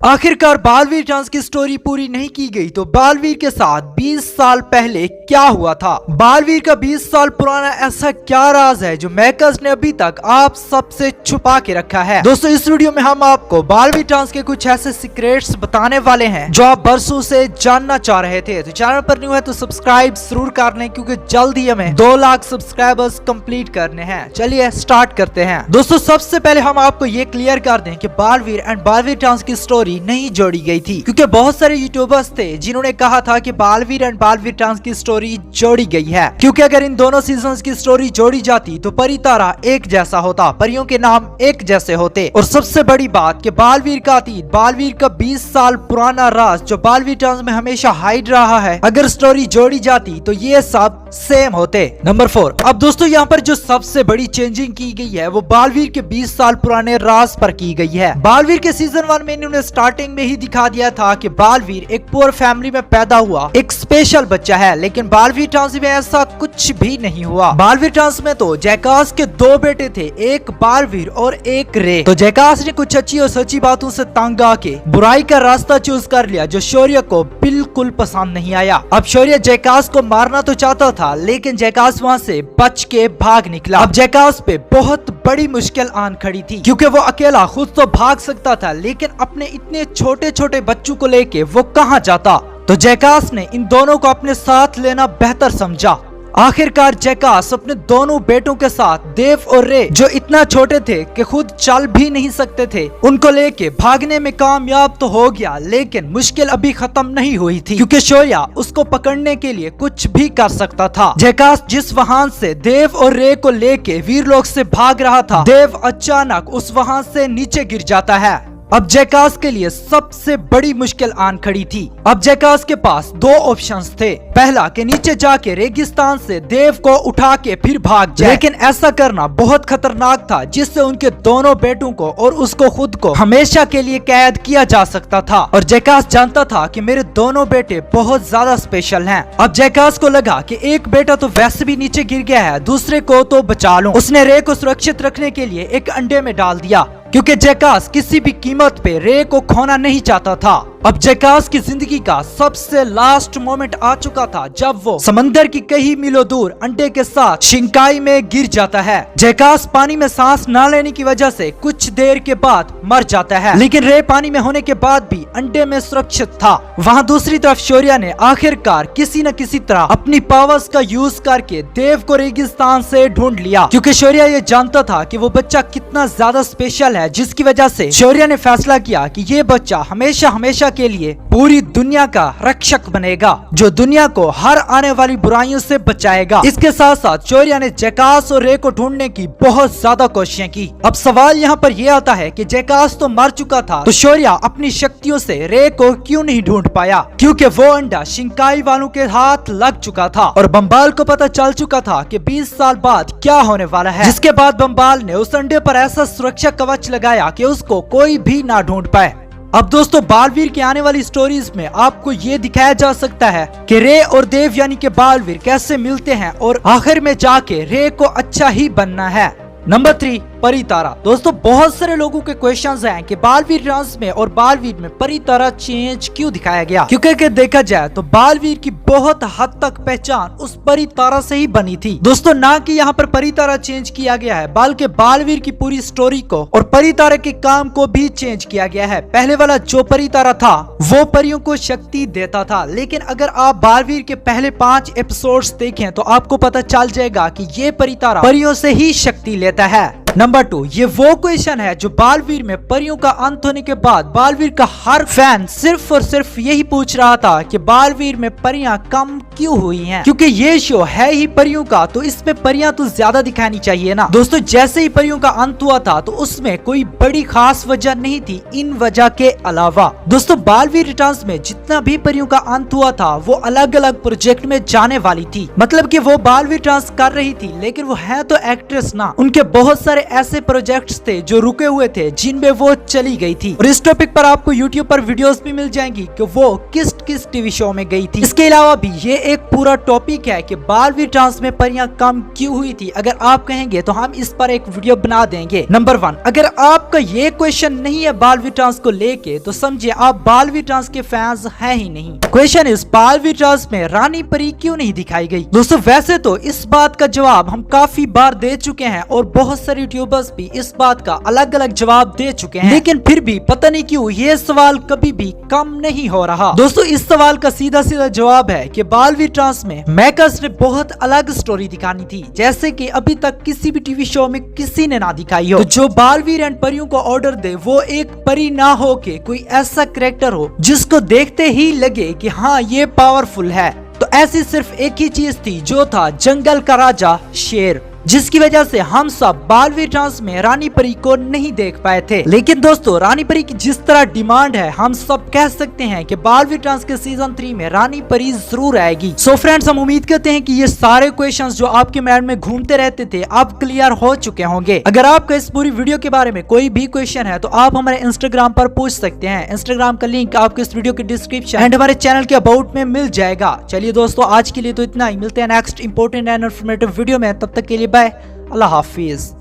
आखिरकार बालवीर डांस की स्टोरी पूरी नहीं की गई तो बालवीर के साथ 20 साल पहले क्या हुआ था। बालवीर का 20 साल पुराना ऐसा क्या राज है जो मेकर्स ने अभी तक आप सबसे छुपा के रखा है। दोस्तों इस वीडियो में हम आपको बालवीर डांस के कुछ ऐसे सीक्रेट्स बताने वाले हैं जो आप बरसों से जानना चाह रहे थे। तो चैनल पर न्यू है तो सब्सक्राइब जरूर कर लें क्योंकि जल्द ही हमें 2 लाख सब्सक्राइबर्स कंप्लीट करने हैं। चलिए स्टार्ट करते हैं। दोस्तों सबसे पहले हम आपको ये क्लियर कर दें कि बालवीर एंड बालवीर डांस की स्टोरी नहीं जोड़ी गई थी क्योंकि बहुत सारे यूट्यूबर्स थे जिन्होंने कहा था कि बालवीर एंड बालवीर डांस की स्टोरी जोड़ी गई है क्योंकि अगर इन दोनों सीजन्स की स्टोरी जोड़ी जाती तो परी तारा एक जैसा होता, परियों के नाम एक जैसे होते। और सबसे बड़ी बात कि बालवीर का अतीत, बालवीर का 20 साल पुराना राज जो बालवीर डांस में हमेशा हाइड रहा है, अगर स्टोरी जोड़ी जाती तो ये सब सेम होते। नंबर 4। अब दोस्तों यहाँ पर जो सबसे बड़ी चेंजिंग की गई है वो बालवीर के 20 साल पुराने राज पर की गई है। बालवीर के सीजन 1 में इन्होंने स्टार्टिंग में ही दिखा दिया था कि बालवीर एक पुअर फैमिली में पैदा हुआ एक स्पेशल बच्चा है, लेकिन बालवीर डांस में ऐसा कुछ भी नहीं हुआ। बालवीर डांस में तो जैकास के 2 बेटे थे, एक बालवीर और एक रे। तो जैकास ने कुछ अच्छी और सच्ची बातों से तंग आके बुराई का रास्ता चूज कर लिया जो शौर्य को बिल्कुल पसंद नहीं आया। अब शौर्य जैकास को मारना तो चाहता था लेकिन जैकास वहाँ से बच के भाग निकला। अब जैकास पे बहुत बड़ी मुश्किल आन खड़ी थी क्योंकि वो अकेला खुद तो भाग सकता था लेकिन अपने इतने छोटे छोटे बच्चों को लेके वो कहाँ जाता। तो जैकास ने इन दोनों को अपने साथ लेना बेहतर समझा। आखिरकार जैकास अपने दोनों बेटों के साथ देव और रे जो इतना छोटे थे कि खुद चल भी नहीं सकते थे, उनको लेके भागने में कामयाब तो हो गया लेकिन मुश्किल अभी खत्म नहीं हुई थी क्योंकि शौर्य उसको पकड़ने के लिए कुछ भी कर सकता था। जैकास जिस वाहन से देव और रे को लेके वीरलोक से भाग रहा था, देव अचानक उस वाहन से नीचे गिर जाता है। अब जैकास के लिए सबसे बड़ी मुश्किल आन खड़ी थी। अब जैकास के पास 2 ऑप्शंस थे, पहला कि नीचे जाके रेगिस्तान से देव को उठा के फिर भाग जाए, लेकिन ऐसा करना बहुत खतरनाक था जिससे उनके दोनों बेटों को और उसको खुद को हमेशा के लिए कैद किया जा सकता था। और जैकास जानता था कि मेरे दोनों बेटे बहुत ज्यादा स्पेशल हैं। अब जैकास को लगा कि एक बेटा तो वैसे भी नीचे गिर गया है, दूसरे को तो बचा लूं। उसने रे को सुरक्षित रखने के लिए एक अंडे में डाल दिया क्योंकि जैकास किसी भी कीमत पे रे को खोना नहीं चाहता था। अब जैकास की जिंदगी का सबसे लास्ट मोमेंट आ चुका था जब वो समंदर की कई मीलों दूर अंडे के साथ शिंकाई में गिर जाता है। जैकास पानी में सांस न लेने की वजह से कुछ देर के बाद मर जाता है, लेकिन रे पानी में होने के बाद भी अंडे में सुरक्षित था। वहाँ दूसरी तरफ शौर्य ने आखिरकार किसी न किसी तरह अपनी पावर्स का यूज करके देव को रेगिस्तान से ढूंढ लिया क्योंकि शौर्य ये जानता था कि वो बच्चा कितना ज्यादा स्पेशल है, जिसकी वजह से शौर्य ने फैसला किया कि ये बच्चा हमेशा हमेशा के लिए पूरी दुनिया का रक्षक बनेगा जो दुनिया को हर आने वाली बुराइयों से बचाएगा। इसके साथ साथ शौर्य ने जैकास और रे को ढूंढने की बहुत ज्यादा कोशिशें की। अब सवाल यहाँ पर यह आता है कि जैकास तो मर चुका था तो शौर्य अपनी शक्तियों से रे को क्यों नहीं ढूंढ पाया, क्योंकि वो अंडा शिंकाई वालों के हाथ लग चुका था और बम्बाल को पता चल चुका था कि 20 साल बाद क्या होने वाला है। जिसके बाद बम्बाल ने उस अंडे पर ऐसा सुरक्षा कवच लगाया कि उसको कोई भी ना ढूंढ पाए। अब दोस्तों बालवीर की आने वाली स्टोरीज में आपको ये दिखाया जा सकता है कि रे और देव यानी कि बालवीर कैसे मिलते हैं और आखिर में जाके रे को अच्छा ही बनना है। नंबर 3, परी तारा। दोस्तों बहुत सारे लोगों के क्वेश्चंस हैं कि बालवीर डांस में और बालवीर में परी तारा चेंज क्यों दिखाया गया, क्योंकि अगर देखा जाए तो बालवीर की बहुत हद तक पहचान उस परी तारा से ही बनी थी। दोस्तों ना कि यहाँ पर परी तारा चेंज किया गया है बल्कि बालवीर की पूरी स्टोरी को और परी तारा के काम को भी चेंज किया गया है। पहले वाला जो परी तारा था वो परियों को शक्ति देता था, लेकिन अगर आप बालवीर के पहले 5 एपिसोड्स देखें तो आपको पता चल जाएगा कि ये परी तारा परियों से ही शक्ति लेता है। नंबर 2, ये वो क्वेश्चन है जो बालवीर में परियों का अंत होने के बाद बालवीर का हर फैन सिर्फ और सिर्फ यही पूछ रहा था कि बालवीर में परियां कम क्यों हुई हैं, क्योंकि ये शो है ही परियों का तो इसमें परियां तो ज्यादा दिखानी चाहिए ना। दोस्तों जैसे ही परियों का अंत हुआ था तो उसमें कोई बड़ी खास वजह नहीं थी इन वजह के अलावा। दोस्तों बालवीर डांस में जितना भी परियों का अंत हुआ था वो अलग अलग प्रोजेक्ट में जाने वाली थी, मतलब कि वो बालवीर डांस कर रही थी लेकिन वो है तो एक्ट्रेस ना, उनके बहुत सारे ऐसे प्रोजेक्ट्स थे जो रुके हुए थे जिनमें वो चली गई थी। और इस टॉपिक पर आपको यूट्यूब पर वीडियोस भी मिल जाएंगी कि वो किस किस टीवी शो में गई थी। इसके अलावा भी ये एक पूरा टॉपिक है कि बालवीर ट्रांस में परियां कम क्यों हुई थी। अगर आप कहेंगे तो हम इस पर एक वीडियो बना देंगे। नंबर 1, अगर आपका ये क्वेश्चन नहीं है बालवीर ट्रांस को लेके तो समझिए आप बालवीर ट्रांस के फैंस हैं ही नहीं। क्वेश्चन इस बालवीर ट्रांस में रानी परी क्यों नहीं दिखाई गई। दोस्तों वैसे तो इस बात का जवाब हम काफी बार दे चुके हैं और बहुत सारे यूट्यूबर्स भी इस बात का अलग अलग जवाब दे चुके हैं, लेकिन फिर भी पता नहीं क्यों ये सवाल कभी भी कम नहीं हो रहा। दोस्तों इस सवाल का सीधा सीधा जवाब है कि बालवीर ट्रांस में मेकर्स ने बहुत अलग स्टोरी दिखानी थी, जैसे कि अभी तक किसी भी टीवी शो में किसी ने ना दिखाई हो। तो जो बालवीर एंड परियों को ऑर्डर दे वो एक परी ना हो के कोई ऐसा कैरेक्टर हो जिसको देखते ही लगे कि हाँ ये पावरफुल है। तो ऐसी सिर्फ एक ही चीज थी जो था जंगल का राजा शेर, जिसकी वजह से हम सब बालवीर ट्रांस में रानी परी को नहीं देख पाए थे। लेकिन दोस्तों रानी परी की जिस तरह डिमांड है हम सब कह सकते हैं कि बालवीर ट्रांस के सीजन 3 में रानी परी जरूर आएगी। सो फ्रेंड्स हम उम्मीद करते हैं कि ये सारे क्वेश्चंस जो आपके माइंड में घूमते रहते थे अब क्लियर हो चुके होंगे। अगर आपका इस पूरी वीडियो के बारे में कोई भी क्वेश्चन है तो आप हमारे इंस्टाग्राम पर पूछ सकते हैं। इंस्टाग्राम का लिंक आपको इस वीडियो के डिस्क्रिप्शन एंड हमारे चैनल के अबाउट में मिल जाएगा। चलिए दोस्तों आज के लिए तो इतना ही, मिलते हैं next important and informative video में। तब तक के लिए बाय, अल्लाह हाफिज।